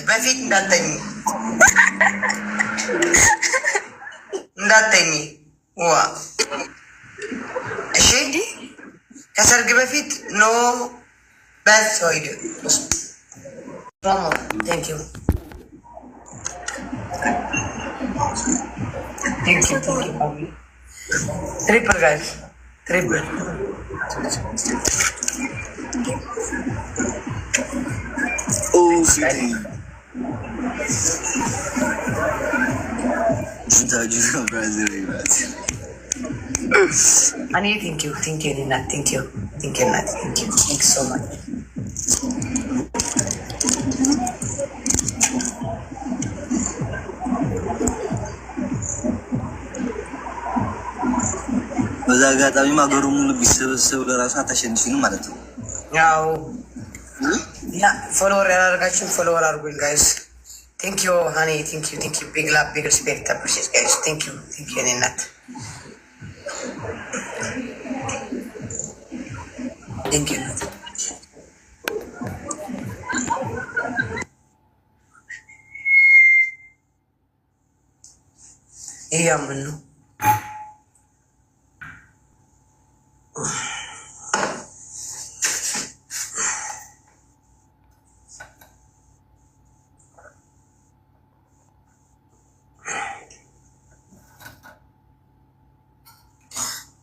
በፊት እንዳተኝ ዋ እሺ ከሰርግ በፊት ኖ በስ ወይድ ቴንክ ዩ triple guys triple oh city juta brother ani thank you Nina thank you Nina thank you so much በዛ አጋጣሚ ማገሩ ሙሉ ቢሰበሰብ ለራሱ አታሸንፊኑ ማለት ነው። ያው ያ ፎሎወር ያደርጋችሁ ፎሎወር አድርጉኝ ጋይስ ቴንክ ዩ ሃኒ ቴንክ ዩ ቢግ ላቭ ቢግ ሪስፔክት አፕሪሺየት ጋይስ ቴንክ ዩ እኔ እናት ቴንክ ዩ ይሄ ምን ነው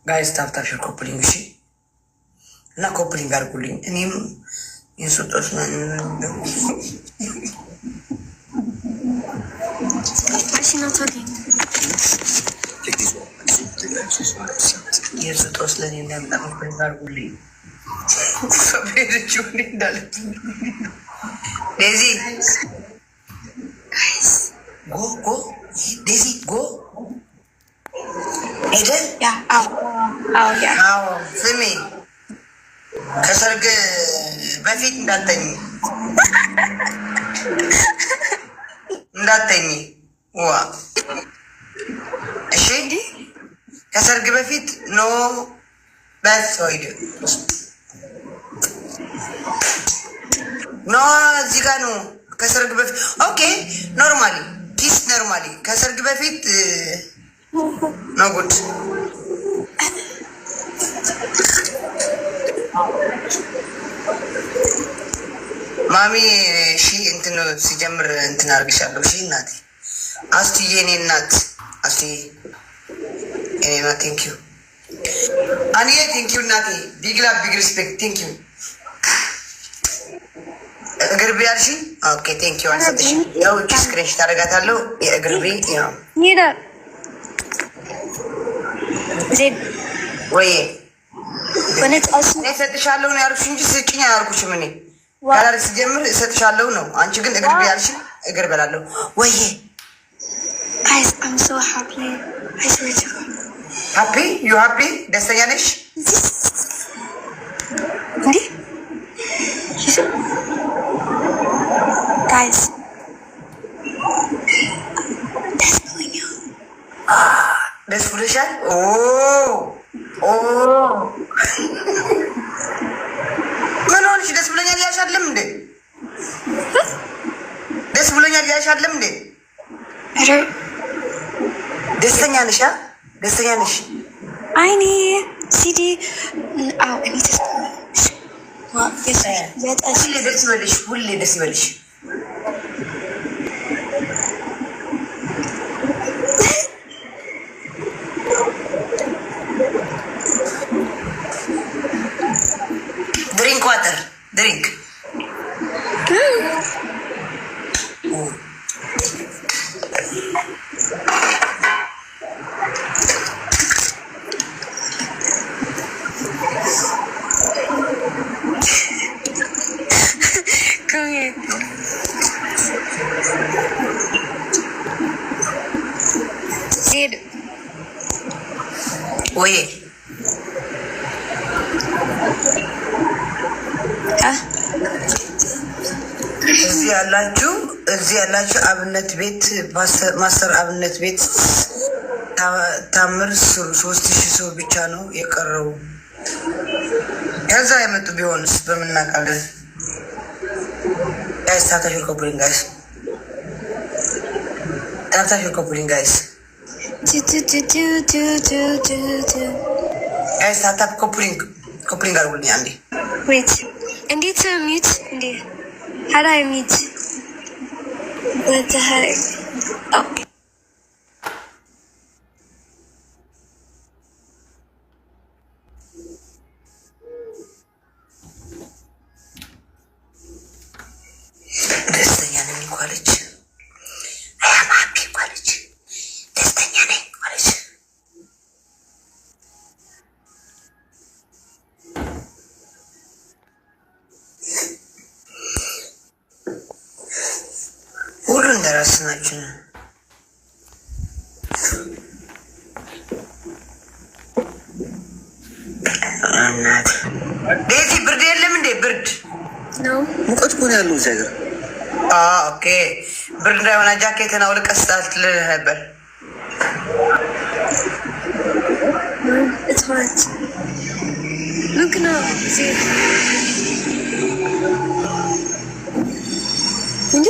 ጋይስ ታፕታፕ ሼር ኮፕሊንግ እሺ እና ኮፕሊንግ አድርጉልኝ እኔም ኢንሱጦስ ነን ኢንሱጦስ ለኔ እንደምጣ ኮፕሊንግ አድርጉልኝ ሰብሬችው እንዳለች ዴዚ ጎ ዴዚ ጎ ሄደን ስሚ ከሰርግ በፊት እንዳተኝ ዋ እሺ ከሰርግ በፊት ኖ በስ ወይድ ኖ እዚህ ጋር ነው ከሰርግ በፊት ኦኬ ኖርማሊ ፒስ ኖርማሊ ከሰርግ በፊት ኖ ጉድ ማሚ እሺ እንትን ሲጀምር እንትን አርግሻለሁ እሺ እናቴ አስትዬ እኔ እናት አስትዬ እኔ እናት ቴንክ ዩ አንዬ ቴንክ ዩ እናቴ ቢግ ላቭ ቢግ ሪስፔክት ቴንክ ዩ እግር ቤ አልሽ ኦኬ ቴንክ ዩ አንሰጥሽ ያው እቺ ስክሪንሽ ታደርጋታለሁ የእግር ቤ ያው ኒዳ ዜድ ወይ በነጭ አስ እኔ ሰጥሻለሁ ነው ያልኩሽ እንጂ ስጭኝ አላልኩሽም እኔ ካላር ሲጀምር እሰጥሻለሁ ነው አንቺ ግን እግር ቤ አልሽ እግር በላለሁ ወይ guys I'm so happy I swear to God happy you happy ደስተኛ ነሽ እንዴ guys ደስ ብሎሻል ኦ ምን ሆንሽ ደስ ብሎኛል ያልሽ አይደለም እንዴ ደስ ብሎኛል ያልሽ አይደለም እንዴ ደስተኛ ነሽ ደስተኛ ነሽ አይኔ ሲዲ አው እኔ ሁሌ ደስ ይበልሽ ድሪንክ ዋተር ድሪንክ ዜድ ወይ እዚህ ያላችሁ አብነት ቤት ማስተር አብነት ቤት ታምር 3000 ሰው ብቻ ነው የቀረው። ከዛ የመጡ ቢሆንስ በምናቃለን። ጋይስ ታታሽ ኮብሪንግ ጋይስ Tap your coupling, guys. Guys, tap coupling. Coupling are only Andy. Wait. And it's a mute. How do I mute? What the heck? Oh. ደስተኛ ነኝ ኳለች። አያም ሀፒ ኳለች። ደስተኛ ነኝ ኳለች። ሁሉ እንደራስ ናችሁ። ዴዚ ብርድ የለም እንዴ? ብርድ ነው። ሙቀት እኮ ነው ያለው እዚህ ሀገር። ኦኬ ብርድ እንዳይሆን ጃኬትን አውልቀህ ልልህ ነበር። It's hot. Look now. See. እንዴ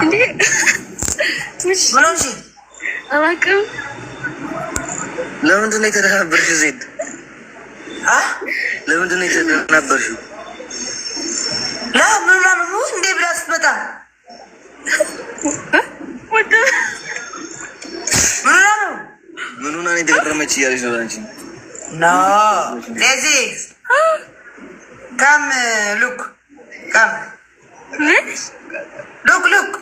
እንዴ ትንሽ ምን ሆንሽ? አላውቅም። ለምንድን ነው የተደናበርሽው ዜድ? ለምንድን ነው የተደናበርሽው? ምን ምናምን እንዴ ብላ ስትመጣ ወደ ምን ሆና ነው የተገረመች እያለች ነው አንቺ? ኖ ዴዚ ካም ሉክ ካም ሉክ